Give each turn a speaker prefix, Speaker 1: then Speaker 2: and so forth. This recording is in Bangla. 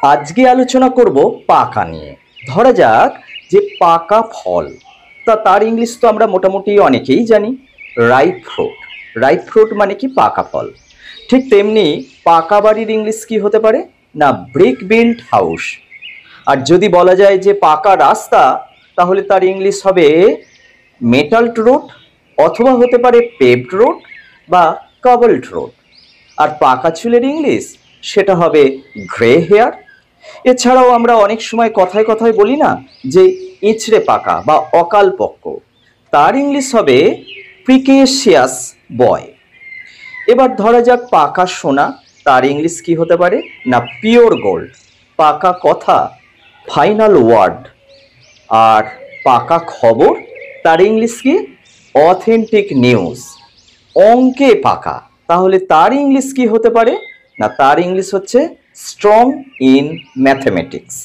Speaker 1: আজকে আলোচনা করব পাকা নিয়ে। ধরা যাক যে পাকা ফল, তার ইংলিশ তো আমরা মোটামুটি অনেকেই জানি, রাইপ ফ্রুট। রাইপ ফ্রুট মানে কি? পাকা ফল। ঠিক তেমনি পাকা বাড়ির ইংলিশ কি হতে পারে না? Brick build house. আর যদি বলা যায় যে পাকা রাস্তা, তাহলে তার ইংলিশ হবে মেটালড রোড, অথবা হতে পারে পেভড রোড বা কভালড রোড। আর পাকা চুলের ইংলিশ সেটা হবে গ্রে হেয়ার। এছাড়াও আমরা অনেক সময় কথায় কথায় বলি না যে ইচড়ে পাকা বা অকাল পক্ক, তার ইংলিশ হবে প্রিকেশিয়াস বয়। এবার ধরা যাক পাকা সোনা, তার ইংলিশ কি হতে পারে না? Pure gold. পাকা কথা, ফাইনাল ওয়ার্ড। আর পাকা খবর, তার ইংলিশ কি? Authentic news. অঙ্কে পাকা, তাহলে তার ইংলিশ কি হতে পারে না? তার ইংলিশ হচ্ছে স্ট্রং ইন ম্যাথমেটিক্স।